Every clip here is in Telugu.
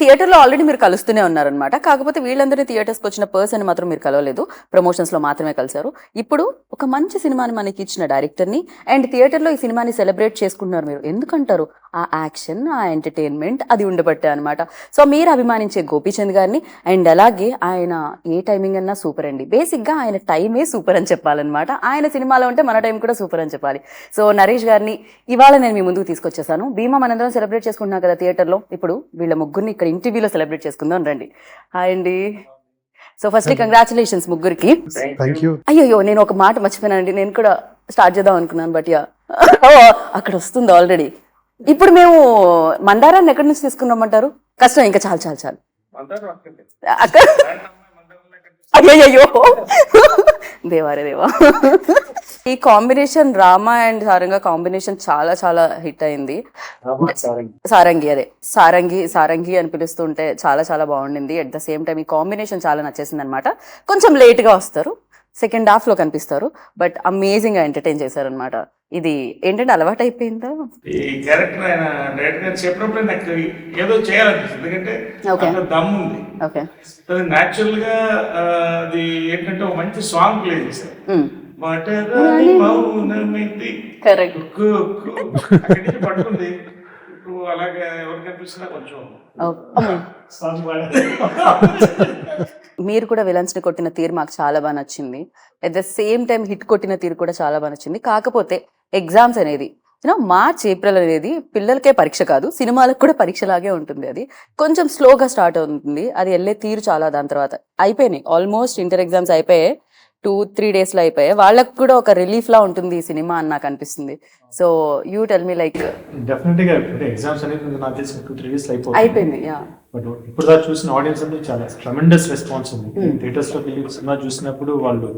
థియేటర్లో ఆల్రెడీ మీరు కలుస్తూనే ఉన్నారనమాట. కాకపోతే వీళ్ళందరినీ థియేటర్స్కి వచ్చిన పర్సన్ మాత్రం మీరు కలవలేదు, ప్రమోషన్స్లో మాత్రమే కలిశారు. ఇప్పుడు ఒక మంచి సినిమాని మనకి ఇచ్చిన డైరెక్టర్ని అండ్ థియేటర్లో ఈ సినిమాని సెలబ్రేట్ చేసుకుంటున్నారు. మీరు ఎందుకంటారు? ఆ యాక్షన్, ఆ ఎంటర్టైన్మెంట్ అది ఉండబట్టే అనమాట. సో మీరు అభిమానించే గోపీచంద్ గారిని అండ్ అలాగే ఆయన ఏ టైమింగ్ అన్నా సూపర్ అండి. బేసిక్గా ఆయన టైమే సూపర్ అని చెప్పాలన్నమాట. ఆయన సినిమాలో ఉంటే మన టైం కూడా సూపర్ అని చెప్పాలి. సో నరేష్ గారిని ఇవాళ నేను మీ ముందుకు తీసుకొచ్చేసాను. భీమా మనందరం సెలబ్రేట్ చేసుకుంటున్నాం కదా థియేటర్లో. ఇప్పుడు వీళ్ళ ముగ్గురిని ఇక్కడ ఇంటర్వ్యూలో సెలబ్రేట్ చేసుకుందాం రండి. హాయ్ అండి. సో ఫస్ట్ కంగ్రాచులేషన్స్ ముగ్గురికి. అయ్యో నేను ఒక మాట మర్చిపోయానండి, నేను కూడా స్టార్ట్ చేద్దాం అనుకున్నాను బట్ యా అక్కడ వస్తుంది ఆల్రెడీ. ఇప్పుడు మేము మందారాన్ని ఎక్కడి నుంచి తీసుకున్నామంటారు? కష్టం, ఇంకా చాలు చాలు చాలు అక్కడ. అయ్యో దేవారే దేవా. ఈ కాంబినేషన్ రామా అండ్ సారంగా కాంబినేషన్ చాలా చాలా హిట్ అయింది. సారంగి, అదే సారంగి అని పిలుస్తుంటే చాలా చాలా బాగుండింది. అట్ ద సేమ్ టైం ఈ కాంబినేషన్ చాలా నచ్చేసింది అనమాట. కొంచెం లేట్ గా వస్తారు, సెకండ్ హాఫ్ లో కనిపిస్తారు, బట్ అమేజింగ్ గా ఎంటర్టైన్ చేశారనమాట. ఇది ఏంటంటే అలవాటు అయిపోయిందా ఈ క్యారెక్టర్? ఆయన డైరెక్ట్ గా చెప్పినప్పుడు నాకు ఏదో చేయాలనిపిస్తుంది, ఎందుకంటే దమ్ ఉంది. న్యాచురల్ గా అది ఏంటంటే ఒక మంచి సాంగ్ ప్లే చేశారు. పట్టుకుంది అలాగే ఎవరికి అనిపిస్తున్నా కొంచెం. మీరు కూడా విలన్స్ ని కొట్టిన తీరు మాకు చాలా బాగా నచ్చింది. At the same time hit కొట్టిన తీరు కూడా చాలా బాగా నచ్చింది. కాకపోతే ఎగ్జామ్స్ అనేది మార్చ్ ఏప్రిల్ అనేది పిల్లలకే పరీక్ష కాదు, సినిమాలకు కూడా పరీక్షలాగే ఉంటుంది. అది కొంచెం స్లోగా స్టార్ట్ అవుతుంది, అది వెళ్ళే తీరు చాలా. దాని తర్వాత అయిపోయినాయి ఆల్మోస్ట్ ఇంటర్ ఎగ్జామ్స్ అయిపోయాయి, 2-3 days లో అయిపోయాయి. వాళ్ళకు కూడా ఒక రిలీఫ్ లా ఉంటుంది ఈ సినిమా అని నాకు అనిపిస్తుంది. So you tell me like definite గా ఎగ్జామ్స్ అనేది నాకు తెలిసి 2-3 days అయిపోయింది. బట్ ఇప్పుడు దాకా చూసిన ఆడియన్స్ అంటే చాలా ట్రెమెండస్ రెస్పాన్స్ ఉంది. థియేటర్స్ లో వెళ్ళి సినిమా చూసినప్పుడు వాళ్ళు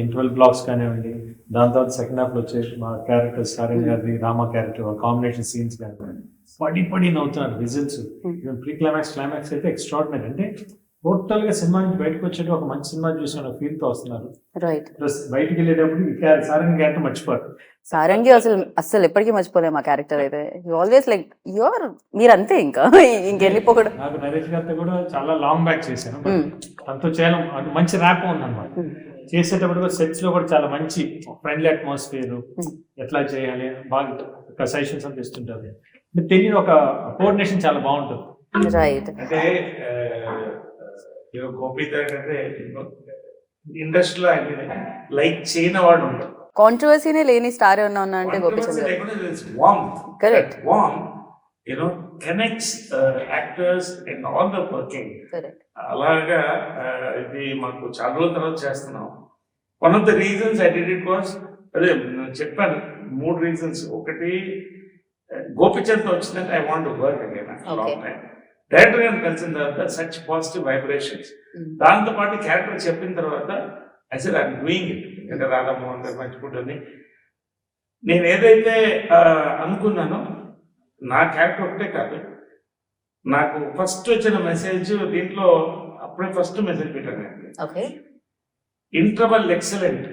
ఇంటర్వెల్ బ్లాక్స్ కానివ్వండి, దాని తర్వాత సెకండ్ హాఫ్ లో వచ్చే మా క్యారెక్టర్స్ సారంగ్ గారి రామా క్యారెక్టర్ కాంబినేషన్ సీన్స్ కానివ్వండి, పడి నవ్వుతున్నారు. విజిల్స్, ప్రీ క్లైమాక్స్ అయితే ఎక్స్ట్రాడినరీ. అంటే టోటల్ గా సినిమా నుంచి బయటకు వచ్చేట ఒక మంచి సినిమా చూసిన ఫీల్ తో వస్తున్నారు. ప్లస్ బయటకు వెళ్ళేటప్పుడు సారంగి క్యారెక్టర్ మర్చిపోరు. సారంగి అసలు ఎప్పటికీ మర్చిపోలేము ఆ క్యారెక్టర్ అయితే. ఆల్వేస్ లైక్ యువర్ మీరంతే, ఇంకా ఇంకెళ్ళిపోకూడదు. నాకు నరేష్ గారితో కూడా చాలా లాంగ్ బ్యాక్ చేశాను, తనతో చేయడం మంచి ర్యాప్ ఉందన్నమాట. చేసేటప్పుడు సెట్స్ లో కూడా చాలా మంచి ఫ్రెండ్లీ అట్మాస్ఫియర్, ఎట్లా చేయాలి బాగా సజెషన్స్ అని తెస్తుంటారు. తెలియని ఒక కోఆర్డినేషన్ చాలా బాగుంటుంది. రైట్. అంటే గోపిత అంటే ఇండస్ట్రీలో లైక్ చేయని వాడు ఉంటాడు. కాంట్రవర్సీనే లేని స్టార్ ఏమన్నా ఉన్నా అంటే Gopichand. Correct. Connects actors and all the working. అలాగా ఇది మాకు చాలా రోజుల తర్వాత చేస్తున్నాం. One of the reasons I did it was, అదే చెప్పాను 3 reasons. ఒకటి, గోపిచంద్ వచ్చిందంటే I want to work again. Long time director గారిని కలిసిన తర్వాత సచ్ పాజిటివ్ వైబ్రేషన్స్. దాంతో పాటు క్యారెక్టర్ చెప్పిన తర్వాత I said I'm doing it. ఎందుకంటే రాధామోహన్ గారు మంచిగుంటుంది. నేను ఏదైతే అనుకున్నానో నా క్యారెక్టర్ ఒకటే కాదు, నాకు ఫస్ట్ వచ్చిన మెసేజ్ దీంట్లో అప్పుడే ఫస్ట్ మెసేజ్ పెట్టాను. Interval excellent,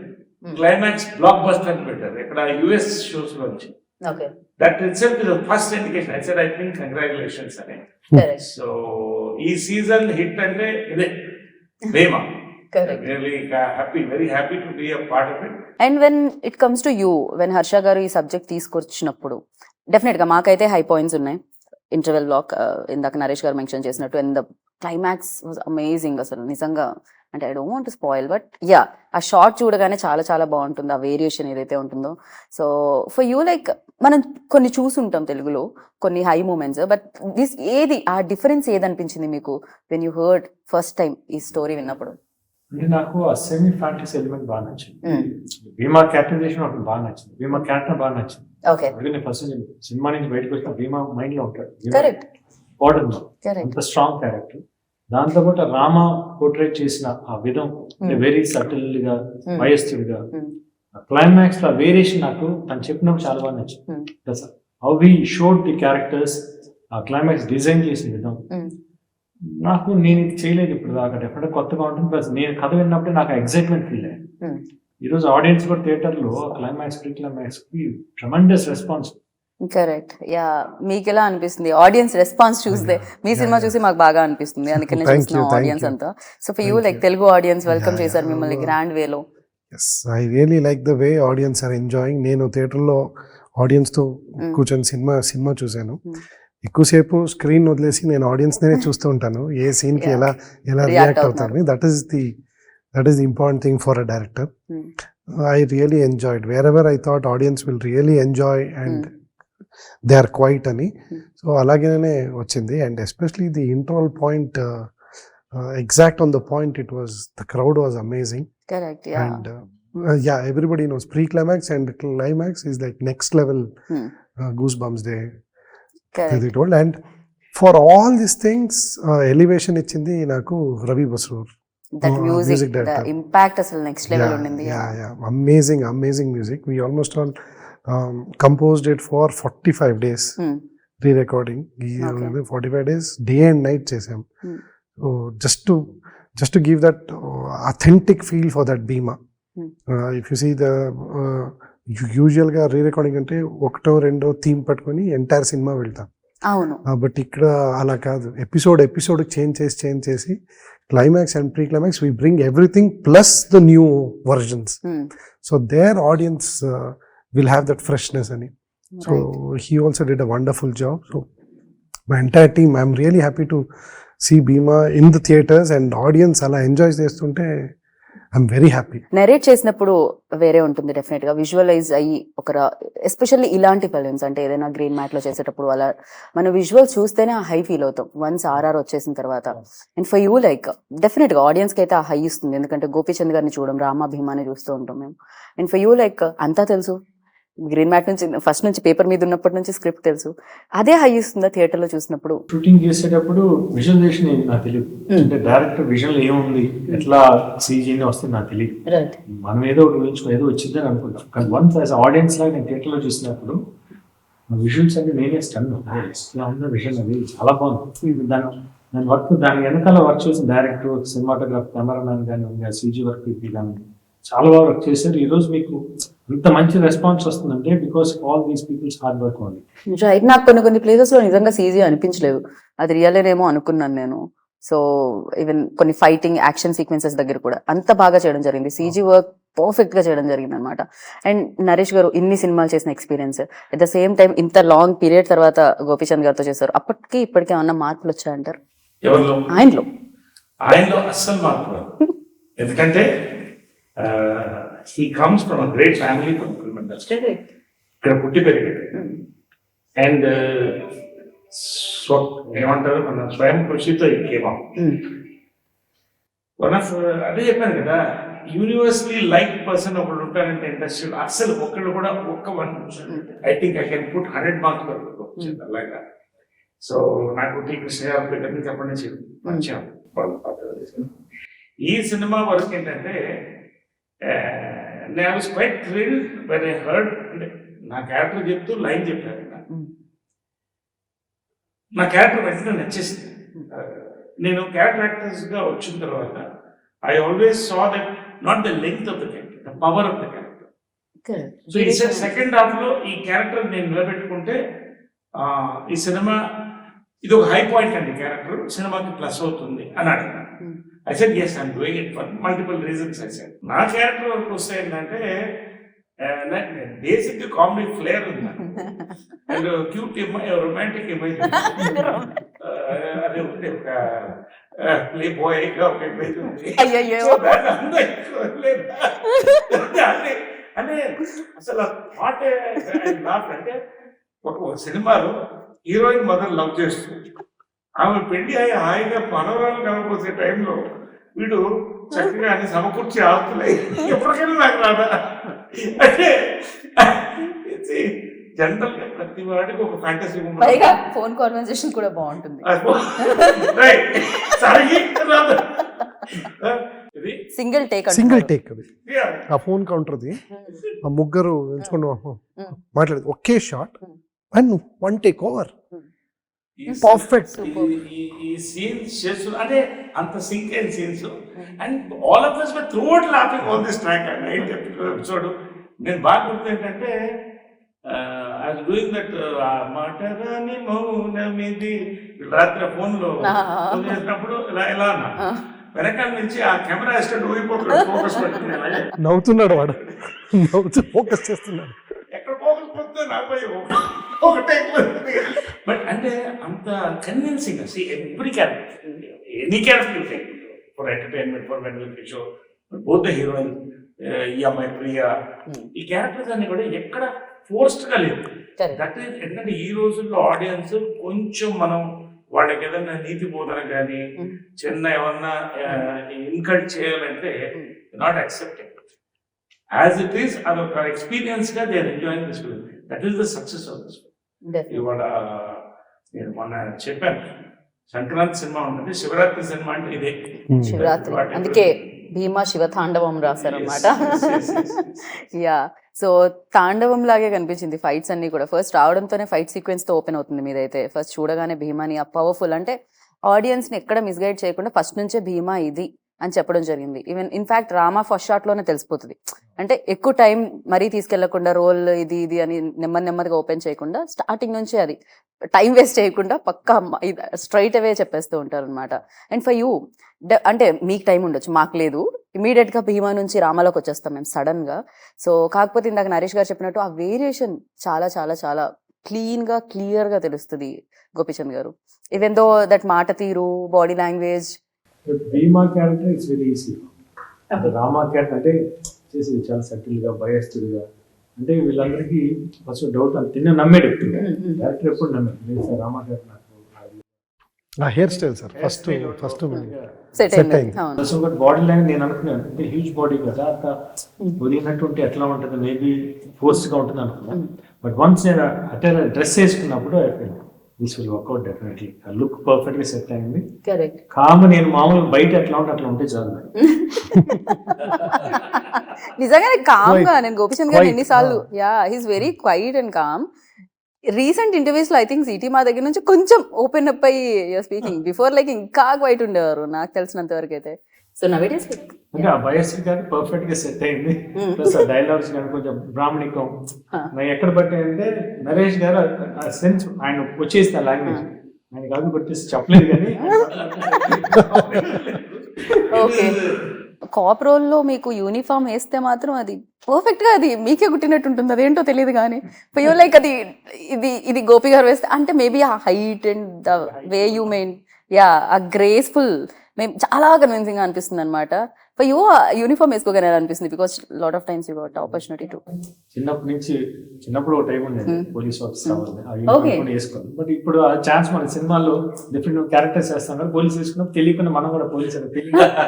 climax block buster అని పెట్టారు ఇక్కడ US షోస్ లోంచి. That itself is the first indication. I said, I think congratulations అని. So ఈ సీజన్ హిట్ అంటే ఇదే భీమా. Really happy, very happy to be a part of it. And when it comes to you, when Harsha గారు ఈ సబ్జెక్ట్ తీసుకొచ్చినప్పుడు డెఫినెట్ గా మాకైతే హై పాయింట్స్ ఉన్నాయి. ఇంటర్వెల్ బ్లాక్ ఇందాక నరేష్ గారు మెన్షన్ చేసినట్టు, and the climax was amazing. అసలు నిజంగా అంటే I don't want to spoil, but yeah ఆ షార్ట్ చూడగానే చాలా చాలా బాగుంటుంది, ఆ వేరియేషన్ ఏదైతే ఉంటుందో. సో ఫర్ యూ లైక్ మనం కొన్ని చూసుంటాం తెలుగులో కొన్ని హై మూమెంట్స్, బట్ దిస్ ఏది ఆ డిఫరెన్స్ ఏదనిపించింది మీకు when you heard first time ఈ స్టోరీ విన్నప్పుడు? అంటే నాకు ఆ సెమీ ఫ్యాంటసీ ఎలిమెంట్ బాగా నచ్చింది. భీమా క్యారెక్టరైజేషన్ ఒకటి బాగా నచ్చింది, భీమా క్యారెక్టర్ బాగా నచ్చింది. నేను ఫస్ట్ సినిమా నుంచి బయటకు వచ్చిన భీమా మైండ్ లో ఉంటాడు, అంత స్ట్రాంగ్ క్యారెక్టర్. దాంతో పాటు రామ పోర్ట్రేట్ చేసిన ఆ విధం వెరీ సటిల్ గా, వయస్సుడిగా, క్లైమాక్స్ లో వేరియేషన్ నాకు తను చెప్పినప్పుడు చాలా బాగా నచ్చింది. How we showed the characters, ఆ క్లైమాక్స్ డిజైన్ చేసిన విధం నాకు, నేను ఇది చేయలేదు ఇప్పుడు దాకా, డెఫినెట్ కొత్తగా ఉంటుంది. ప్లస్ నేను కథ విన్నప్పుడే నాకు ఎక్సైట్మెంట్ ఫీల్ అయ్యాను. ఈరోజు ఆడియన్స్ కూడా థియేటర్లో క్లైమాక్స్ ప్రీ క్లైమాక్స్ కి ట్రెమెండస్ రెస్పాన్స్. కరెక్ట్. యా, మీకు ఎలా అనిపిస్తుంది ఆడియన్స్ రెస్పాన్స్ చూస్తే? మీ సినిమా చూసి మాకు బాగా అనిపిస్తుంది, అందుకనే Thank చూస్తున్నాం you, thank ఆడియన్స్ you. అంతా. So for you Thank like you. Telugu audience welcome Yeah, చేశారు yeah. మిమ్మల్ని గ్రాండ్ వేలో. Yes I really like the way audience are enjoying. నేను థియేటర్లో ఆడియన్స్తో కూర్చొని సినిమా చూశాను. ఎక్కువసేపు స్క్రీన్ వదిలేసి నేను ఆడియన్స్నే చూస్తూ ఉంటాను, ఏ సీన్కి Yeah. ఎలా React రియాక్ట్ అవుతున్నారు. అవుతారని. That is the important thing for a director. I really enjoyed. Wherever I thought audience will really enjoy and they are quiet అని. సో అలాగేనే వచ్చింది. And especially the interval point, exact on the point, the crowd was amazing. Correct. Yeah, And yeah, everybody knows pre-climax and climax is like next level goosebumps they correct. told. And for all these things, elevation ఇచ్చింది నాకు Ravi Basrur. That music music director. Impact అసలు నెక్స్ట్ లెవెల్ ఉండింది. Yeah. Amazing music. We almost all composed it for 45 days. Re-recording. Okay. 45 days, day and night చేసాం. So just to give that authentic feel for that Bhima. If you see the usual గా re-recording అంటే ఒకటో రెండో థీమ్ పట్టుకొని ఎంటైర్ సినిమా వెళ్తాం. అవును. బట్ ఇక్కడ అలా కాదు, ఎపిసోడ్ చేంజ్ చేసి climax and pre climax we bring everything plus the new versions. So there audience will have that freshness అని. So he also did a wonderful job. So my entire team, I'm really happy to see Bhimaa in the theatres and audience అలా ఎంజాయ్ చేస్తుంటే ఐఎమ్ వెరీ హ్యాపీ. నెరేట్ చేసినప్పుడు వేరే ఉంటుంది డెఫినెట్ గా, విజువలైజ్ అయ్యి ఎస్పెషల్లీ ఇలాంటి ఫిలిమ్స్ అంటే ఏదైనా గ్రీన్ మ్యాట్ లో చేసేటప్పుడు అలా మన విజువల్స్ చూస్తేనే ఆ హై ఫీల్ అవుతాం వన్స్ ఆర్ఆర్ వచ్చేసిన తర్వాత. And for you like definite గా ఆడియన్స్ కి అయితే ఆ హై ఇస్తుంది, ఎందుకంటే గోపీచంద్ గారిని చూడడం, రామా భీమాని చూస్తూ ఉంటాం మేము. అండ్ ఫర్ యూ లైక్ అంతా తెలుసు, గ్రీన్ మ్యాట్ నుంచి ఫస్ట్ నుంచి పేపర్ మీద ఉన్నప్పటి నుంచి స్క్రిప్ట్ తెలుసు, అదే హై ఇస్తుందా థియేటర్ లో చూసినప్పుడు? షూటింగ్ చేసేటప్పుడు విజువలైజేషన్ నాకు తెలియదు, అంటే డైరెక్టర్ విజువల్ ఏముంది, ఎట్లా సీజీని వస్తుంది నాకు తెలియదు. మనం ఏదో ఒకటి ఊహించుకో ఏదో వచ్చిందని అనుకుంటాం, కానీ వన్స్ యాజ్ ఆడియన్స్ లాగా నేను థియేటర్లో చూసినప్పుడు విజువల్స్ అంటే నేనే స్టన్. ఉన్న విజువల్ అది చాలా బాగుంది. దాని వర్క్, దాని వెనకాల వర్క్ చేసిన డైరెక్టర్, సినిమాటోగ్రాఫర్, కెమెరామ్యాన్ కానీ, సీజీ వర్క్ కానీ చాలా బాగా వర్క్ చేశారు. ఈరోజు మీకు ఇంత మంచి రెస్పాన్స్ వస్తుందంటే because all these peoples hard work only. Right. నాకు కొన్ని ప్లేసెస్ లో నిజంగా సీజీ అనిపించలేదు, అది రియలేనేమో అనుకున్నాను నేను. సో ఈవెన్ కొన్ని ఫైటింగ్ యాక్షన్ సీక్వెన్సెస్ దగ్గర కూడా అంత బాగా చేయడం జరిగింది, సీజీ వర్క్ పర్ఫెక్ట్ గా చేయడం జరిగింది అనమాట. అండ్ నరేష్ గారు ఇన్ని సినిమాలు చేసిన experience, at the same time ఇంత లాంగ్ పీరియడ్ తర్వాత గోపీచంద్ గారితో చేశారు, అప్పటికి ఇప్పటికే ఏమన్నా మార్పులు వచ్చాయంటారు ఎవరిలో? ఆయనలో అస్సలు మార్పు రాదు. ఎందుకంటే he comes from a great family from film industry. ఇక్కడ పుట్టి పెరిగాడు. అండ్ ఏమంటారు, మన స్వయం కృషితో కేమా వన్ ఆఫ్, అదే చెప్పాను కదా, యూనివర్సలీ లైక్ పర్సన్ ఒకడు ఉంటారంటే ఇండస్ట్రీలో అస్సలు ఒకళ్ళు కూడా ఒక్క 1%. I think I can put 100 marks వరకు వచ్చింది అలాగా. సో నాకు టీ కృష్ణ గారి దగ్గర నుంచి అప్పటి నుంచి పరిచయం. ఈ సినిమా వరకు ఏంటంటే నేను was quite thrilled when I heard, అంటే నా క్యారెక్టర్ చెప్తూ లైన్ చెప్పారు, నా క్యారెక్టర్ వెంటనే నచ్చేసింది. నేను క్యారెక్టర్ యాక్టర్స్గా వచ్చిన తర్వాత I always saw that not the length of the character, the power of the character. So ఈ సెకండ్ హాఫ్లో ఈ క్యారెక్టర్ నేను నిలబెట్టుకుంటే ఈ సినిమా ఇది ఒక హై పాయింట్ అండి, క్యారెక్టర్ సినిమాకి ప్లస్ అవుతుంది అని అడిగినాను. I said, yes, I'm doing it for multiple reasons. I said, నా క్యారెక్టర్ వరకు వస్తే ఏంటంటే బేసిక్ కామెడీ ఫ్లేర్ ఉంది అండ్ క్యూట్ రొమాంటిక్ ఇమేజ్, అదే ఉంది, ఒక ప్లే బాయ్ ఒక ఇమేజ్ ఉంది. అంటే అసలు థాట్ అంటే ఒక సినిమాలో హీరోయిన్ మదర్ లవ్ చేస్తుంది, ఆమె పెళ్లి అయ్యి హాయిగా మనవరాలు కలగపోసే టైంలో వీడు చక్కగా అన్ని సమకూర్చి ఆపుతున్నాయి, ఎప్పటికైనా నాకు రాదా అంటే జనరల్ గా ప్రతి వాడికి ఒక ఫ్యాంటసీ ఫోన్ కాన్వర్సేషన్ కూడా బాగుంటుంది. సింగిల్ టేక్ అది ఆ ఫోన్ కౌంటర్ది, ఆ ముగ్గురు ఎంచుకుని మాట్లాడేది ఒకే shot and 1 take over. Perfect. ఈ సీన్స్ చేస్తూ అంటే అంత సింక్ అయిన scenes and all of us were throughout laughing on this track. 9th episode నేను బాగా గుర్తు ఏంటంటే అది డూయింగ్ దట్ మాటరాని మౌనమిది రాత్రి ఫోన్లో చేసినప్పుడు ఇలా ఇలా అన్నా వెనకాల నుంచి ఆ కెమెరా అసిస్టెంట్ ఊగిపోతున్నాడు ఫోకస్ పెట్టుకుని అలాగే. నవ్వుతున్నాడు వాడు, నవ్వుతూ ఫోకస్ చేస్తున్నాడు. ఎక్కడ ఫోకస్ పోతే నాపై ఒకటే బట్ అంటే అంత convincing every character any character for entertainment for when show both the heroine ఈ అమ్మాయి ప్రియా ఈ క్యారెక్టర్స్ అన్ని కూడా ఎక్కడ ఫోర్స్డ్ గా లేదు. దట్ ఈస్ ఎందుకంటే ఈ రోజుల్లో ఆడియన్స్ కొంచెం మనం వాళ్ళకి ఏదైనా నీతి బోధన కానీ చిన్న ఏమన్నా ఇన్కల్ట్ చేయాలంటే not accepted as it is అదొక ఎక్స్పీరియన్స్ గా they are enjoying this film. That is the success of this film. ఇవాళ నేను మొన్న చెప్పాను సంక్రాంతి సినిమా ఉంటుంది, శివరాత్రి సినిమా అంటే ఇదే. శివరాత్రి అందుకే భీమా శివ తాండవం రాశారనమాట. యా, సో తాండవం లాగే కనిపించింది ఫైట్స్ అన్ని కూడా. ఫస్ట్ రావడంతోనే ఫైట్ సీక్వెన్స్ తో ఓపెన్ అవుతుంది మీదైతే. ఫస్ట్ చూడగానే భీమాని ఆ పవర్ఫుల్ అంటే ఆడియన్స్ ని ఎక్కడ మిస్గైడ్ చేయకుండా ఫస్ట్ నుంచే భీమా ఇది అని చెప్పడం జరిగింది. Even in fact Rama first shot లోనే తెలిసిపోతుంది. అంటే ఎక్కువ టైం మరీ తీసుకెళ్లకుండా రోల్ ఇది ఇది అని నెమ్మదిగా ఓపెన్ చేయకుండా స్టార్టింగ్ నుంచే అది టైం వేస్ట్ చేయకుండా పక్కా స్ట్రైట్ అవే చెప్పేస్తూ ఉంటారు అనమాట. అండ్ ఫర్ యూ అంటే మీకు టైం ఉండొచ్చు, మాకు లేదు. ఇమీడియట్ గా భీమా నుంచి రామాలోకి వచ్చేస్తాం మేము సడన్ గా. సో కాకపోతే ఇందాక నరేష్ గారు చెప్పినట్టు ఆ వేరియేషన్ చాలా చాలా చాలా క్లియర్ గా తెలుస్తుంది గోపీచంద్ గారు. ఈవెన్ దో దట్ మాట తీరు, body language. Bhima character it's very easy. Rama character అంటే చేసేది చాలా సటిల్ గా బయస్డ్ గా. అంటే వీళ్ళందరికీ ఫస్ట్ డౌట్ తిన్న నమ్మేడు క్యారెక్టర్ ఎప్పుడు నమ్మేది. Rama character hair style sir first set అయింది. బాడీ లాంగ్వేజ్ నేను అనుకున్నాను అంటే హ్యూజ్ బాడీ కదా, అంత వదిలినట్టు ఉంటే ఎట్లా ఉంటుంది, మేబీ ఫోర్స్ గా ఉంటుంది అనుకున్నాను. బట్ వన్స్ నేను అటే డ్రెస్ వేసుకున్నప్పుడు this will work out definitely. Look perfect గా సెట్ అయింది. కామ్ నేను మామూలుగా బయట ఎట్లా ఉంటే అట్లా ఉంటే చాలు. నిజంగానే కామ్ గా నేను గోపీచంద్ గారు ఎన్నిసార్లు he's very quiet and calm. Recent interviews లో ఐ థింక్ సిటీ మా దగ్గర నుంచి కొంచెం ఓపెన్ అప్ అయ్యి స్పీకింగ్. బిఫోర్ లైక్ ఇంకా క్వైట్ ఉండేవారు నాకు తెలిసినంత వరకు అయితే. సో నవేడేస్ అంటే ఆ బయస్ కానీ పర్ఫెక్ట్ గా సెట్ అయింది. ప్లస్ ఆ డైలాగ్స్ కానీ కొంచెం బ్రాహ్మణికం ఎక్కడ పట్టాయంటే నరేష్ గారు ఆ సెన్స్ ఆయన వచ్చేసిన లాంగ్వేజ్ ఆయన కాదు కొట్టేసి చెప్పలేదు కానీ. ఓకే, కాప్ రోల్ లో మీకు యూనిఫామ్ వేస్తే మాత్రం అది పర్ఫెక్ట్ గా అది మీకే గుట్టినట్టు ఉంటుంది. అదేంటో తెలియదు కానీ ఫర్ లైక్ అది ఇది గోపి గారు వేస్తే అంటే మేబీ ఆ height and the way you main ఆ గ్రేస్ఫుల్ మేము చాలా కన్విన్సింగ్ గా అనిపిస్తుంది అనమాట. ఫర్ యూ యూనిఫామ్ వేసుకోగానే అనిపిస్తుంది because lot of times you got opportunity to. చిన్నప్పుడు ఒక టైం ఉండేది పోలీస్ ఆఫీసర్ వేసుకోవాలి. బట్ ఇప్పుడు ఆ ఛాన్స్ మన సినిమాలో డిఫరెంట్ క్యారెక్టర్స్ వేస్తాం కదా, పోలీస్ వేసుకున్నాం తెలియకుండా మనం కూడా పోలీస్ వెళ్ళిపోతాం.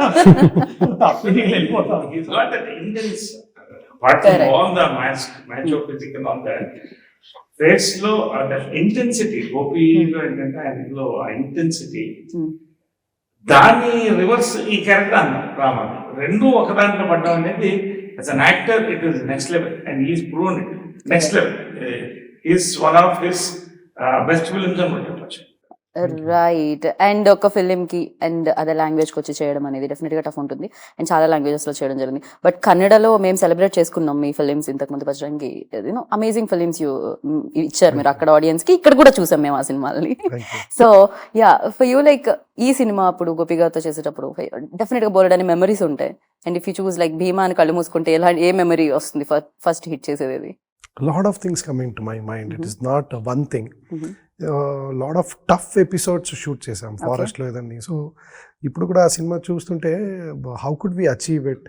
ఫేస్ లో ఇంటెన్సిటీ గోపి ఏంటంటే ఆయనలో ఆ ఇంటెన్సిటీ దాన్ని రివర్స్ ఈ క్యారెక్టర్ అన్నాం రామా. రెండు ఒక దాంట్లో పడ్డం అనేది as an actor it is next level and he's proven it next level. Is one of his best films అని చెప్పచ్చు. రైట్. అండ్ ఒక ఫిలిం కి అండ్ అదే లాంగ్వేజ్ కి వచ్చి చేయడం అనేది డెఫినెట్ గా టఫ్ ఉంటుంది. అండ్ చాలా లాంగ్వేజెస్ లో చేయడం జరిగింది. బట్ కన్నడలో మేము సెలబ్రేట్ చేసుకున్నాం మీ ఫిలిమ్స్ ఇంతకు ముందు వచ్చడానికి. అమేజింగ్ ఫిలిమ్స్ ఇచ్చారు మీరు అక్కడ ఆడియన్స్ కి, ఇక్కడ కూడా చూసాం మేము ఆ సినిమాలని. సో ఫర్ యూ లైక్ ఈ సినిమా అప్పుడు గోపి గారితో చేసేటప్పుడు డెఫినెట్ గా బోల్డ్ అనే మెమరీస్ ఉంటాయి. And if you choose like Bhimaa అని కళ్ళు మూసుకుంటే ఏ మెమరీ వస్తుంది ఫస్ట్ హిట్ చేసేది? Lot of things coming to my mind. It is not one thing. Lot of tough episodes shoot చేసాం ఫారెస్ట్ లో ఏదండి. సో ఇప్పుడు కూడా ఆ సినిమా చూస్తుంటే how could we achieve it,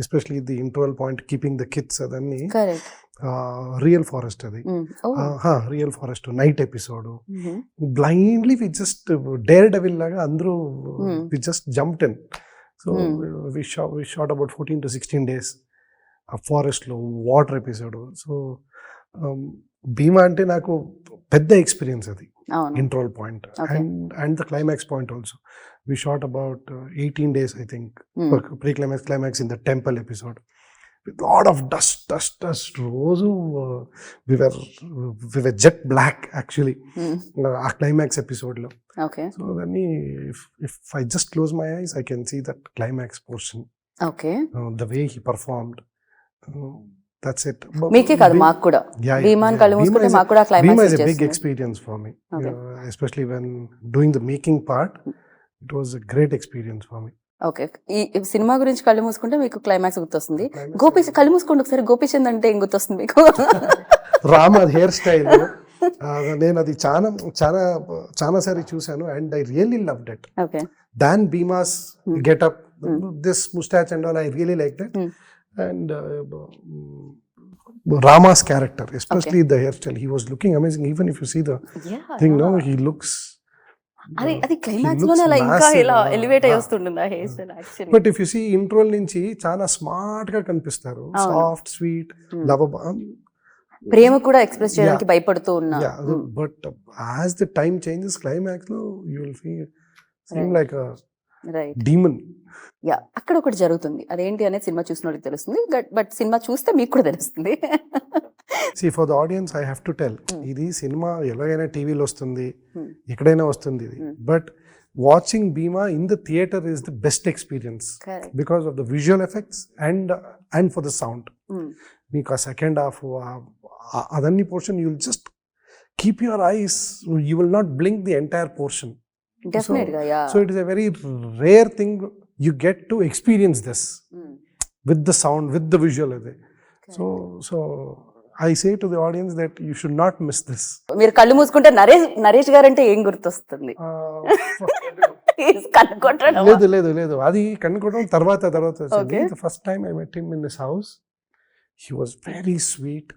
especially the interval point keeping the kids అదన్నీ రియల్ ఫారెస్ట్ అది real forest night episode blindly we just daredevil లాగా అందరూ we just jumped in. So we shot about 14 to 16 days ఆ ఫారెస్ట్లో వాటర్ ఎపిసోడ్. సో భీమా అంటే నాకు పెద్ద ఎక్స్పీరియన్స్ అది, interval point and the climax point also. We shot about 18 days I think, pre climax in the temple episode with lot of dust రోజు we were jet black actually ఆ క్లైమాక్స్ ఎపిసోడ్ లో. సో దాన్ని if I just close my eyes I can see that climax portion, the way he performed. that's it. మీకే కాదు మాకు కూడా భీమాన్ కళ్ళు మూసుకుంటే మాకు కూడా Bhima climax is a big experience for me, Okay. especially when doing the making part. It was a great experience for me. Okay, ఈ సినిమా గురించి కళ్ళు మూసుకుంటే మీకు క్లైమాక్స్ గుర్తొస్తుంది. Climax- గోపి కళ్ళు మూసుకోండి ఒకసారి, గోపీచంద్ అంటే ఏం గుర్తొస్తుంది మీకు? రామ్ హెయిర్ స్టైల్ నేను అది చాలా చాలా చాలా సారి చూసాను and I really loved it. Okay, than Bhimas getup, this moustache and all, I really like that. And Rama's character, especially the hairstyle, he was looking amazing. Even if you see the thing, no, he looks. అది అది క్లైమాక్స్ he లోనే looks అలా ఇంకా massive. ఇలా ఎలివేట్ అయ్యి Ah. వస్తుంటుంది ఆ hair style actually. But if you see interval నుంచి చాలా స్మార్ట్ గా కనిపిస్తారు, అవును. Soft sweet lovable. ప్రేమ కూడా ఎక్స్ప్రెస్ చేయడానికి భయపడుతూ ఉన్నా. But as the time changes, climax లో you will seem like a right, demon. Yeah, అక్కడ ఒకటి జరుగుతుంది, అదేంటి అనేది సినిమా చూసిన వాళ్ళకి తెలుస్తుంది, బట్ సినిమా చూస్తే మీకు కూడా తెలుస్తుంది. See, for the audience, I have to tell, ఇది సినిమా ఎలాగైనా టీవీలో వస్తుంది, ఎక్కడైనా వస్తుంది ఇది. But watching Bhimaa in the theatre is the best experience correct. Because of the visual effects and for the sound. మీకు ఆ సెకండ్ హాఫ్ అదన్ని portion you will just keep your eyes, you will not blink the entire portion. Definite గా, yeah. So it is a very rare thing you get to experience this with the sound, with the visual. So I say to the audience that you should not miss this. మీరు కళ్ళు మూసుకుంటే నరేష్ గారు అంటే ఏం గుర్తొస్తుంది? కనుక్కుంటాడు. లేదు అది కనుక్కోవడం తర్వాత Okay. The first time I met him in his house, he was very sweet.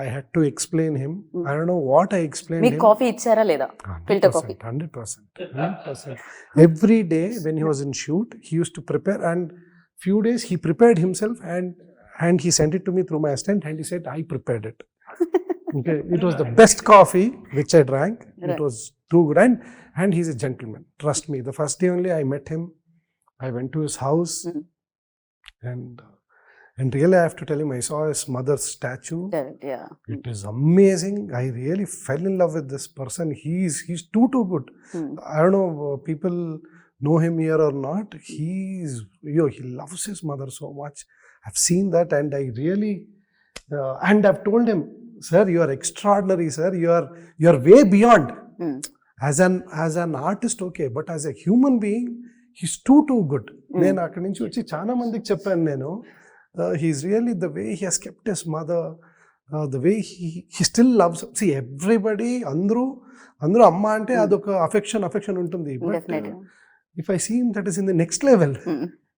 I had to explain him. I don't know what I explained మీకు him. కాఫీ ఇచ్చారా లేదా? Filter coffee. 100%. Every day when he was in shoot, he used to prepare, and few days he prepared himself and he sent it to me through my assistant and he said, I prepared it. Okay, it was the best coffee which I drank. It Right. was too good, and he's a gentleman. Trust me. The first day only I met him, I went to his house, and really I have to tell him, I saw his mother's statue. Yeah, It is amazing. I really fell in love with this person. He's too good. I don't know people know him here or not. He loves his mother so much. I've seen that, and I really and I've told him, sir, you are extraordinary, sir. You are way beyond. As an artist, okay, but as a human being, he's too good. నేను అక్కడి నుంచి వచ్చి చాలా మందికి చెప్పాను నేను. He's really, the way he has kept his mother, the way he still loves. See, everybody, అందరూ అమ్మ అంటే అదొక అఫెక్షన్ ఉంటుంది. Definite. If I see him, that is in the next level.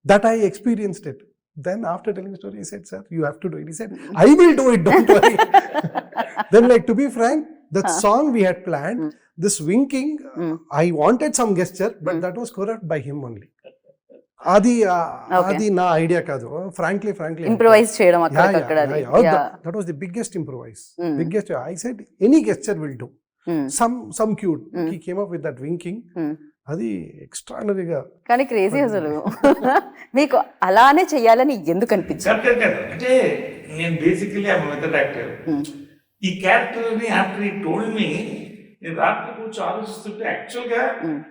That I experienced it. Then after telling the story, he said, sir, you have to do it. He said, I will do it, don't worry. Then, like, to be frank, that song we had planned, this winking, I wanted some gesture, but that was correct by him only. అది నా ఐడియా కాదు. ఫ్రాంక్లీ ఇంప్రూవైజ్ చేయడం అక్కడక్కడ. that was the biggest improvise. Biggest, I said any gesture will do. Some cute. He came up with that winking. అది ఎక్స్ట్రాడనరీగా. కానీ క్రేజీ అసలు. మీకు అలానే చెయ్యాలని ఎందుకు అనిపించింది? అంటే నేను బేసికలీ ఐ మెథడ్ యాక్టర్. ఈ క్యారెక్టర్ ని ఆఫ్టర్ ఈ టోల్డ్ మీ, నేను రాత్రి కూర్చొని ఆలోచిస్తుంటే యాక్చువల్ గా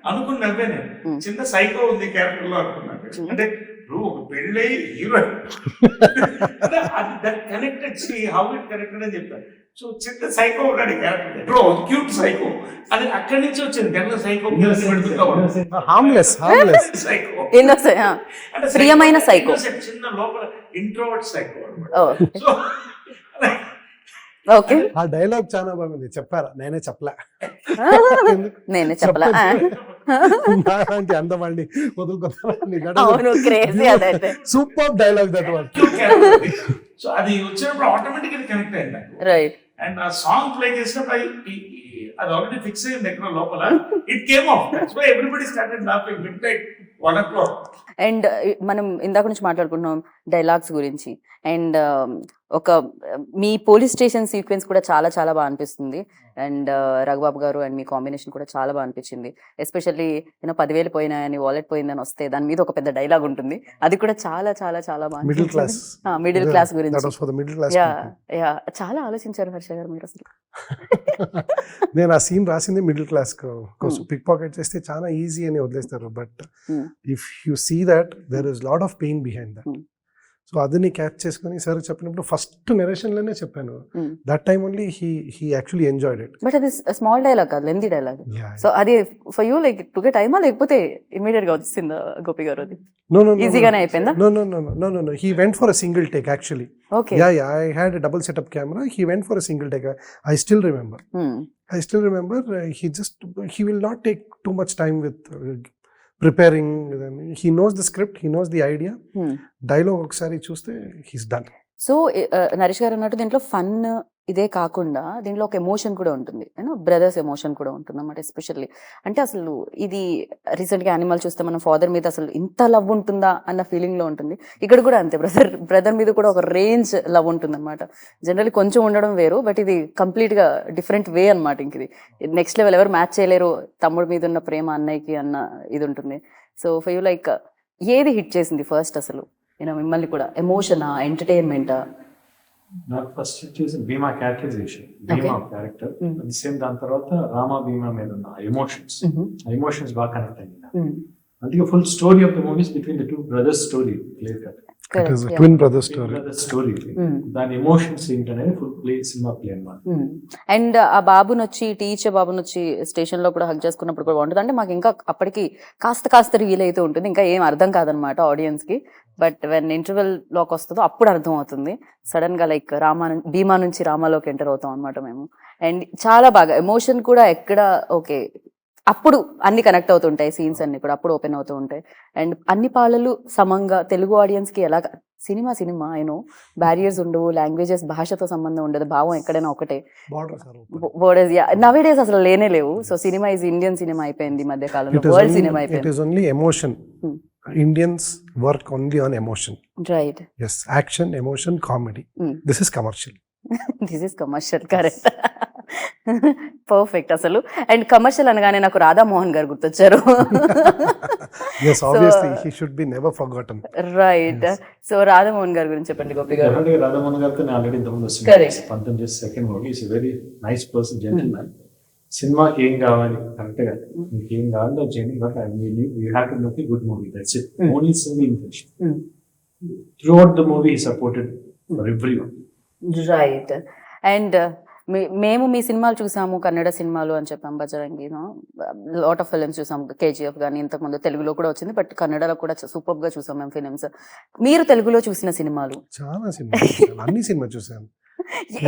అనుకుని నవ్వే నేను. చిన్న సైకో ఉంది క్యారెక్టర్ లో అనుకున్నాను. అంటే ఇప్పుడు ఒక పెళ్ళి హీరో అది కనెక్టెడ్, హౌ ఇట్ కనెక్టెడ్ అని చెప్తాను. సో చిన్న సైకో ఉన్నాడు క్యారెక్టర్, ఇప్పుడు క్యూట్ సైకో, అది అక్కడి నుంచి వచ్చింది. తెల్ల సైకో హార్మ్లెస్ సైకో, అంటే ప్రియమైన సైకో, చిన్న లోపల ఇంట్రోవర్ట్ సైకో అనమాట. సో ఓకే, ఆ డైలాగ్ చాలా బాగుంది. చెప్పారా? నేనే చెప్పలే. అందమండి super dialogue that was. So అది వచ్చినప్పుడు ఆటోమేటిక్ కనెక్ట్ అయింది. రైట్. అండ్ ఆ సాంగ్ ప్లే చేసినప్పుడు అది ఆల్రెడీ ఫిక్స్ అయింది ఎక్కడ లోపల. It came off. That's why everybody started laughing midnight 1 o'clock. And మనం ఇందాక నుంచి మాట్లాడుకుంటున్నాం డైలాగ్స్ గురించి. అండ్ ఒక మీ పోలీస్ స్టేషన్ సీక్వెన్స్ కూడా చాలా చాలా బాగా అనిపిస్తుంది. అండ్ రఘుబాబు గారు అండ్ మీ కాంబినేషన్ కూడా చాలా బాగా అనిపించింది. ఎస్పెషల్లీ 10,000 పోయినాయని, వాలెట్ పోయిందని వస్తే దాని మీద ఒక పెద్ద డైలాగ్ ఉంటుంది. అది కూడా చాలా చాలా చాలా బాగా మిడిల్ క్లాస్ గురించి. యా, చాలా ఆలోచించారు హర్ష గారు మీరు అసలు. నేను ఆ సీన్ రాసింది మిడిల్ క్లాస్ కోసం. పిక్ పాకెట్ చేస్తే చాలా ఈజీ అని వదిలేస్తారు. But if you see that there is lot of pain behind that. So అదని క్యాచ్ చేసుకుని సార్ చెప్పినప్పుడు ఫస్ట్ నెరేషన్లోనే చెప్పాను. Hmm. That time only he actually enjoyed it. But అది స్మాల్ డైలాగ్ కాదు, లెందీ డైలాగ్. సో అది ఫర్ యూ లైక్ టుకే టైమా లేకపోతే ఇమీడియట్ గా వచ్చిందా గోపి గారు? అది No, ఈజీగానే అయిపోయిందా? No. He went for a single take actually. Okay. Yeah. I had a double setup camera. He went for a single take. I still remember. He will not take too much time with preparing. He knows the script. He knows the idea. Dialogue ఒకసారి చూస్తే he's done. సో నరేష్ గారు అన్నట్టు దీంట్లో ఫన్ ఇదే కాకుండా దీంట్లో ఒక ఎమోషన్ కూడా ఉంటుంది, బ్రదర్స్ ఎమోషన్ కూడా ఉంటుంది అన్నమాట. ఎస్పెషల్లీ అంటే అసలు ఇది రీసెంట్ గా యానిమల్ చూస్తే మన ఫాదర్ మీద అసలు ఇంత లవ్ ఉంటుందా అన్న ఫీలింగ్ లో ఉంటుంది. ఇక్కడ కూడా అంతే, బ్రదర్ మీద కూడా ఒక రేంజ్ లవ్ ఉంటుంది అనమాట. జనరల్లీ కొంచెం ఉండడం వేరు, బట్ ఇది కంప్లీట్ గా డిఫరెంట్ వే అనమాట. ఇంక ఇది నెక్స్ట్ లెవెల్, ఎవరు మ్యాచ్ చేయలేరు తమ్ముడు మీద ఉన్న ప్రేమ అన్నయ్యకి అన్న ఇది ఉంటుంది. సో ఫర్ యూ లైక్ ఏది హిట్ చేసింది ఫస్ట్ అసలు మిమ్మల్ని కూడా? ఎమోషనా, ఎంటర్టైన్మెంటా? నాకు ఫస్ట్ వచ్చేసి భీమా క్యారెక్టరైజేషన్, భీమా క్యారెక్టర్. సేమ్ దాని తర్వాత రామా భీమా మీద ఉన్న ఎమోషన్స్ బాగా కనెక్ట్ అయింది. అందుకే full story of the movies between the two brothers story, clear cut. It is a twin brother story. Story దాని ఎమోషన్స్ ఏంటనేది ఫుల్ ప్లే, సినిమా ప్లే అన్నమాట. అండ్ ఆ బాబుని వచ్చి టీచర్ బాబుని వచ్చి స్టేషన్ లో కూడా హక్ చేసుకున్నప్పుడు కూడా బాగుంటుంది. అంటే మాకు ఇంకా అప్పటికి కాస్త రివీల్ అయితే ఉంటుంది, ఇంకా ఏం అర్థం కాదనమాట ఆడియన్స్ కి. బట్ వెన్ ఇంటర్వెల్ లోకి వస్తుందో అప్పుడు అర్థం అవుతుంది. సడన్ గా లైక్ భీమా నుంచి రామాలోకి ఎంటర్ అవుతాం అనమాట మేము. అండ్ చాలా బాగా ఎమోషన్ కూడా ఎక్కడ ఓకే, అప్పుడు అన్ని కనెక్ట్ అవుతుంటాయి, సీన్స్ అన్ని కూడా అప్పుడు ఓపెన్ అవుతూ ఉంటాయి. అండ్ అన్ని పాటలు సమంగా తెలుగు ఆడియన్స్ కి ఎలా సినిమా అయినో బ్యారియర్స్ ఉండవు, లాంగ్వేజెస్ భాషతో సంబంధం ఉండదు, భావం ఎక్కడైనా ఒకటే. బోర్డర్స్ నవే డేస్ అసలు లేనే లేవు. So cinema is Indian cinema అయిపోయింది ఈ మధ్య కాలంలో, వరల్డ్ సినిమా అయిపోయింది. It is only emotion. Indians work only on emotion. Right. Yes, action, emotion, comedy. This is commercial. This is commercial, correct, perfect అసలు. అండ్ కమర్షియల్ అనగానే నాకు రాధామోహన్ గారు గుర్తొచ్చారు. Yes, obviously he should be never forgotten. Right. So Radha Mohan గారి గురించి చెప్పండి గోపి గారు. రాధామోహన్ గారితో నేను ఆల్రెడీ ఇంతకుముందు Correct. 19 second movie. Is very nice person, gentlemen. సినిమాకి ఏం కావాలి కరెక్ట్ గా, మీకు ఏం కావాలో చేయండి, but you have to make a good movie, that's it. Only single intention. Throughout the movie he supported for everyone. Right. And మేము మీ సినిమాలు చూసాము, కన్నడ సినిమాలు అని చెప్పాం, బజరంగి, లాట్ ఆఫ్ ఫిల్మ్స్ చూసాం, కేజీఎఫ్ కానీ ఇంతకుముందు తెలుగులో కూడా వచ్చింది, బట్ కన్నడలో కూడా సూపర్ గా చూసాం మేము ఫిలిమ్స్. మీరు తెలుగులో చూసిన సినిమాలు? చాలా సినిమా, అన్ని సినిమా చూసాను.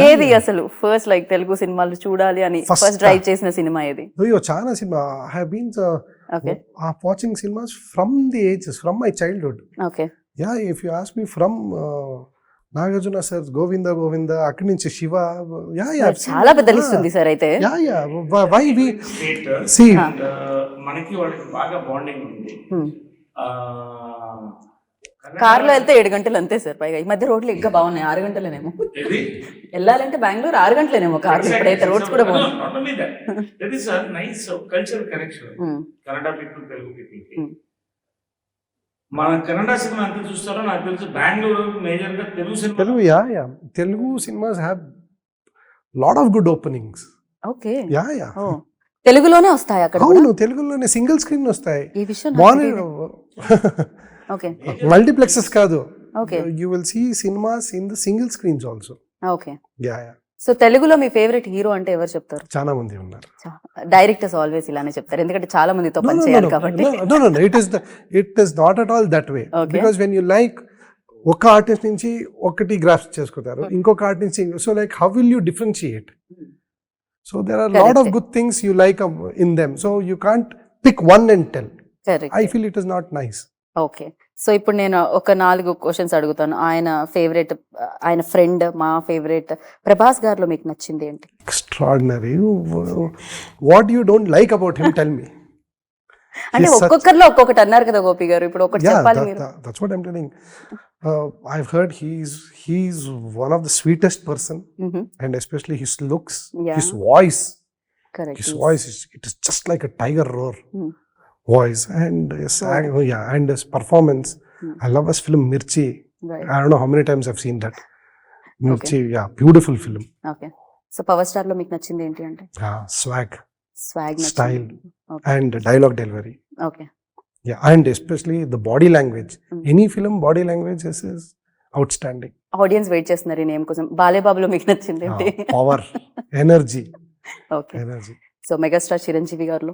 ఏది అసలు ఫస్ట్ లైక్ తెలుగు సినిమాలు చూడాలి అని ఫస్ట్ డ్రైవ్ చేసిన సినిమా ఏది? అయ్యో చాలా cinema. I have been watching cinemas from the ages, from my childhood. Okay. Ya, if you ask me from Nagarjuna sir Govinda అక్కడి నుంచి శివ, చాలా పెద్ద లిస్ట్ ఉంది సార్. అయితే వై వి సీ మనకి వాళ్ళకి బాగా బాండింగ్ ఉంది. కార్లో వెళ్తే 7 గంటలు అంతే సార్. పైగా ఈ మధ్య రోడ్లు ఇంకా బాగున్నాయి, 6 గంటలేనేమో వెళ్ళాలంటే బెంగళూరు 6 గంటలేనేమో కార్లు. ఇప్పుడైతే రోడ్స్ కూడా బాగున్నాయి. Cultural connection Kannada people, Telugu people. మన కన్నడ సినిమా ఎంత చూస్తారో నాకు తెలుసు, బెంగళూరు మేజర్ గా Telugu cinemas have lot of good openings. Okay. Yeah తెలుగులోనే వస్తాయి అక్కడ? అవును, తెలుగులోనే సింగిల్ స్క్రీన్ వస్తాయి. ఈ విషయం ఓకే. మల్టీప్లెక్సెస్ కాదు. Okay. You will see cinemas in the single screens also. Okay. Ya. So తెలుగులో మీ ఫేవరెట్ హీరో అంటే ఎవరు చెప్తారు? చాలా మంది ఉన్నారు. డైరెక్టర్స్ ఆల్వేస్ ఇలానే చెప్తారు, ఎందుకంటే చాలా మందితో పనిచేయాలి కాబట్టి. It is not at all that way. Because when you like ఒక ఆర్టిస్ట్ నుంచి ఒకటి గ్రాఫ్స్ చేసుకుంటారు, ఇంకొక ఆర్టిస్ట్ నుంచి. So like how will you differentiate? So there are lot of good things you like in them. So you can't pick one and tell. I feel it is not nice. Okay. So ఇప్పుడు నేను ఒక 4 క్వశ్చన్స్ అడుగుతాను. ఆయన ఫేవరెట్, ఆయన ఫ్రెండ్, మా ఫేవరెట్. ప్రభాస్ గారిలో మీకు నచ్చింది ఏంటి? Extraordinary. What you don't like about him, tell me. అంటే ఒక్కొక్కరిలో ఒక్కొక్కటి అన్నారు కదా గోపి గారు, ఇప్పుడు ఒకటి చెప్పాలి మీరు. That's what I'm telling. I've heard he's one of the sweetest person, and especially his looks, his voice. Correct. His voice it is just like a tiger roar. Voice and and his performance. I love his film Mirchi. Right. I don't know how many times I've seen that. Mirchi, beautiful film. Okay. So Power Star లో మీకు నచ్చింది ఏంటి అంటే? Swag, swag, style, and dialogue delivery. Okay. Yeah, and especially the body language. Any film body language is outstanding. Audience wait చేస్తున్నారు ఈ నేమ్ కోసం. బాలేబాబులో మీకు నచ్చింది ఏంటి? Power, energy, okay. energy. So megastar Chiranjeevi గారిలో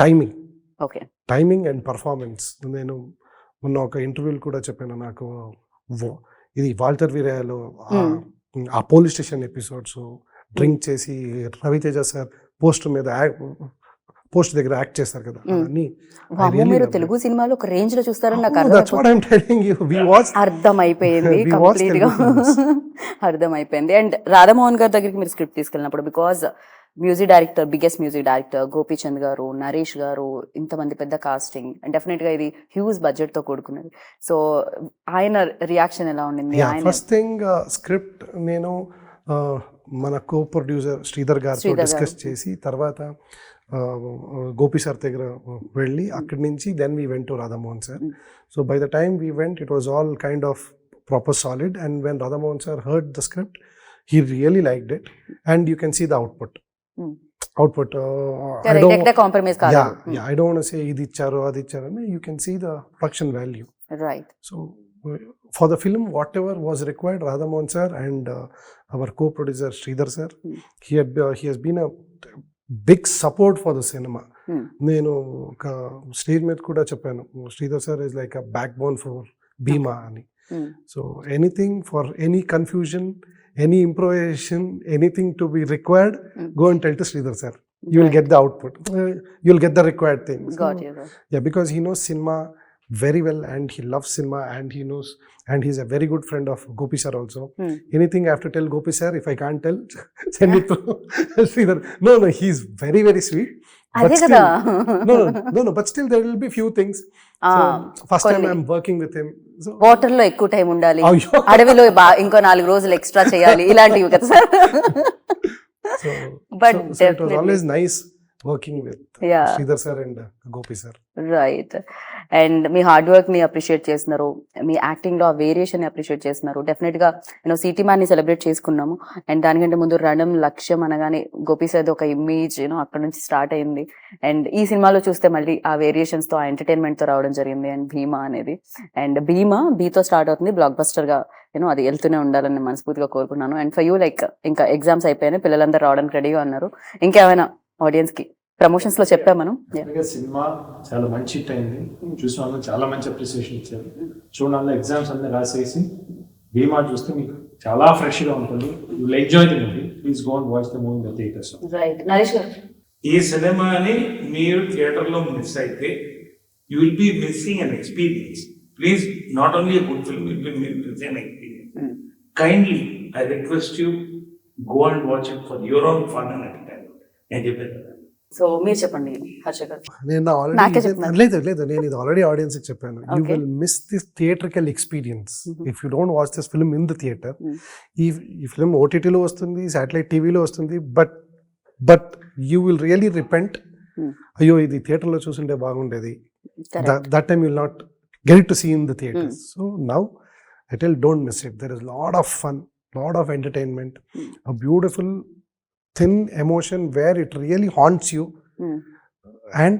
Timing. Okay. Timing and performance. నేను మొన్న ఒక ఇంటర్వ్యూలు కూడా చెప్పాను, నాకు ఇది వాల్టర్ వీరయాలో ఆ పోలీస్ స్టేషన్ ఎపిసోడ్స్ డ్రింక్ చేసి రవితేజ సార్ పోస్ట్ మీద పోస్ట్ దగ్గర యాక్ట్ చేస్తారు కదా, అన్నీ వామ్మో, మీరు తెలుగు సినిమాలో ఒక రేంజ్ లో చూస్తారని నాకు అర్థమైపోయింది కంప్లీట్ గా. అర్థమైపోయింది. అండ్ రాధామోహన్ గారి దగ్గరికి మీరు స్క్రిప్ట్ తీసుకెళ్ళినప్పుడు, because music director, biggest music director Gopichand garu, Naresh గారు, ఇంతమంది పెద్ద కాస్టింగ్, అండ్ డెఫినెట్ గా ఇది హ్యూజ్ బడ్జెట్ తో కూడుకున్నది. సో ఆయన రియాక్షన్ ఎలా ఉండింది? ఫస్ట్ థింగ్ స్క్రిప్ట్ నేను మన కో ప్రొడ్యూసర్ శ్రీధర్ గారితో డిస్కస్ చేసి, తర్వాత గోపి సార్ దగ్గర వెళ్ళి అక్కడి నుంచి then we went to Radhamohan sir. So by the time we went it was all kind of proper solid, and when Radhamohan sir heard the script he really liked it, and you can see the output. I don't compromise kaadu. Yeah, I don't want to say idi icharu adi icharu. You can see the production value, right? So for the film, whatever was required, Radhamohan sir and our co-producer Sridhar sir, he has been a big support for the cinema. నేను ఒక స్టేజ్ మీద కూడా చెప్పాను, Sridhar sir is like a backbone for Bhimaa అని. So anything for any confusion, any improvisation, anything to be required, go and tell to Sridhar sir. You will get the output. You'll get the required things. Got you. Yeah, because he knows cinema very well, and he loves cinema, and he knows, and he's a very good friend of Gopi sir also. Anything I have to tell Gopi sir, if I can't tell, send it to Sridhar. No, he's very, very sweet. But still, no, but still there will be few things. So first time I'm working with him. So water లో ఎక్కువ టైం ఉండాలి, అడవిలో ఇంకో 4 రోజులు ఎక్స్ట్రా చేయాలి, ఇలాంటివి కదా sir. But it was always nice working with Sridhar sir and Gopi sir. Right. And me hard work ని అప్రిషియేట్ చేస్తున్నారు, మీ యాక్టింగ్ లో ఆ వేరియేషన్ ని అప్రిషియేట్ చేస్తున్నారు. డెఫినెట్ గా నేను సిటీ మ్యాన్ ని సెలబ్రేట్ చేసుకున్నాము, అండ్ దానికంటే ముందు రణం, లక్ష్యం అనగానే గోపి సార్ ఒక ఇమేజ్ అక్కడ నుంచి స్టార్ట్ అయింది. అండ్ ఈ సినిమాలో చూస్తే మళ్ళీ ఆ వేరియేషన్స్ తో, ఆ ఎంటర్టైన్మెంట్ తో రావడం జరిగింది. అండ్ భీమా అనేది, అండ్ భీమా బీతో స్టార్ట్ అవుతుంది, బ్లాక్ బస్టర్ గా అది వెళ్తూనే ఉండాలని మనస్ఫూర్తిగా కోరుకున్నాను. అండ్ ఫర్ యూ, లైక్ ఇంకా ఎగ్జామ్స్ అయిపోయినాయి, పిల్లలందరూ రావడానికి రెడీగా ఉన్నారు. ఇంకేమైనా ఆడియన్స్ కి ప్రమోషన్స్ లో చెప్పాం మనం? సినిమా చాలా మంచి హిట్ అయింది, చూసిన వాళ్ళు చాలా మంచి అప్రిసియేషన్ ఇచ్చారు. చూడాలి, ఎగ్జామ్స్ అన్ని రాసేసి భీమా చూస్తే మీకు చాలా ఫ్రెష్ గా ఉంటుంది. You will enjoy the movie. Please go and watch the movie in the theatres. Right. Naresh గారు, ఈ సినిమాని మీరు థియేటర్ లో మిస్ అయితే you will be missing an experience. Please, not only a good film, will be missing an experience. Kindly I request you, go and watch it for your own fun and entertainment. నేను చెప్పేది. సో మీరు చెప్పండి హర్ష గారు. నేను ఇది ఆల్రెడీ ఆడియన్స్ కి చెప్పాను. You will miss this theatrical experience if you don't watch this film in the theatre. ఈ ఫిల్మ్ ఓటీటీలో వస్తుంది, శాటిలైట్ టీవీలో వస్తుంది, but you will really repent, అయ్యో ఇది థియేటర్లో చూసుంటే బాగుండేది. That time will not get it to see in the theaters. So now I tell, don't miss it. There is a lot of fun, lot of entertainment, a beautiful thin emotion where it really haunts you, and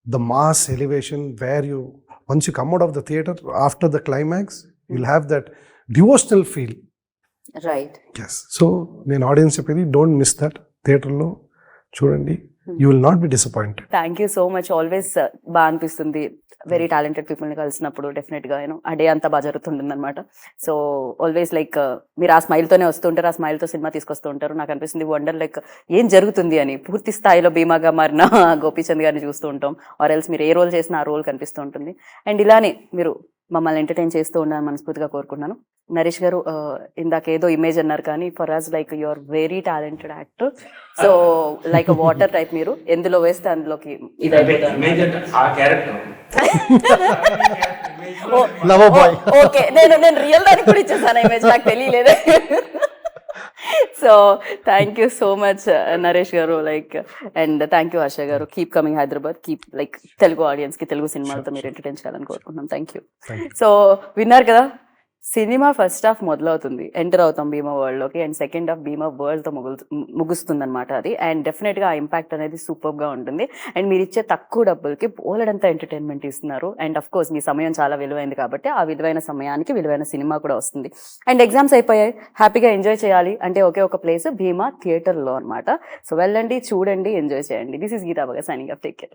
the mass elevation where you, once you come out of the theater after the climax, you'll have that devotional feel. Right. Yes. So నేను ఆడియన్స్ చెప్పేది, don't miss that. థియేటర్లో చూడండి, you will not be disappointed. Thank you so much. Always బాగా అనిపిస్తుంది వెరీ టాలెంటెడ్ పీపుల్ని కలిసినప్పుడు. డెఫినెట్గా ఆ డే అంతా బాగా జరుగుతుంటుంది అనమాట. సో ఆల్వేస్ లైక్ మీరు ఆ స్మైల్తోనే వస్తుంటారు, ఆ స్మైల్తో సినిమా తీసుకొస్తూ ఉంటారు. నాకు అనిపిస్తుంది వండర్ లైక్ ఏం జరుగుతుంది అని. పూర్తి స్థాయిలో భీమాగా మారిన గోపీచంద్ గారిని చూస్తూ ఉంటాం, ఆర్ ఎల్స్ మీరు ఏ రోల్ చేసినా ఆ రోల్ కనిపిస్తూ ఉంటుంది. అండ్ ఇలానే మీరు మమ్మల్ని ఎంటర్టైన్ చేస్తూ ఉండాలని మనస్ఫూర్తిగా కోరుకుంటున్నాను. నరేష్ గారు, ఇందాక ఏదో ఇమేజ్ అన్నారు, కానీ for us like you are very talented actor. So like water type, మీరు ఎందులో వేస్తే అందులోకి ఓకే. నేను రియల్ దానికి కూడా ఇచ్చేసాను ఇమేజ్, నాకు తెలియలేదే. So thank you so much Naresh garu, like, and thank you Harsha garu. Keep coming Hyderabad, keep like Telugu audience కి తెలుగు సినిమాలతో మీరు ఎంటర్టైన్ చేయాలని కోరుకుంటున్నాం. Thank you. సో విన్నారు కదా, సినిమా ఫస్ట్ హాఫ్ మొదలవుతుంది, ఎంటర్ అవుతాం భీమా వరల్డ్ లోకి, and second half Bhima world తో ముగుస్తుంది అనమాట అది. అండ్ డెఫినెట్ గా ఆ ఇంపాక్ట్ అనేది సూపర్ గా ఉంటుంది. అండ్ మీరు ఇచ్చే తక్కువ డబ్బులకి బోలెడంత ఎంటర్టైన్మెంట్ ఇస్తున్నారు. అండ్ అఫ్ కోర్స్ మీ సమయం చాలా విలువైంది కాబట్టి ఆ విలువైన సమయానికి విలువైన సినిమా కూడా వస్తుంది. అండ్ ఎగ్జామ్స్ అయిపోయాయి, హ్యాపీగా ఎంజాయ్ చేయాలి అంటే ఒకే ఒక ప్లేస్ భీమా థియేటర్ లో అనమాట. సో వెళ్ళండి, చూడండి, ఎంజాయ్ చేయండి. దిస్ ఇస్ గీతా బగా సైనింగ్ ఆఫ్. Take care.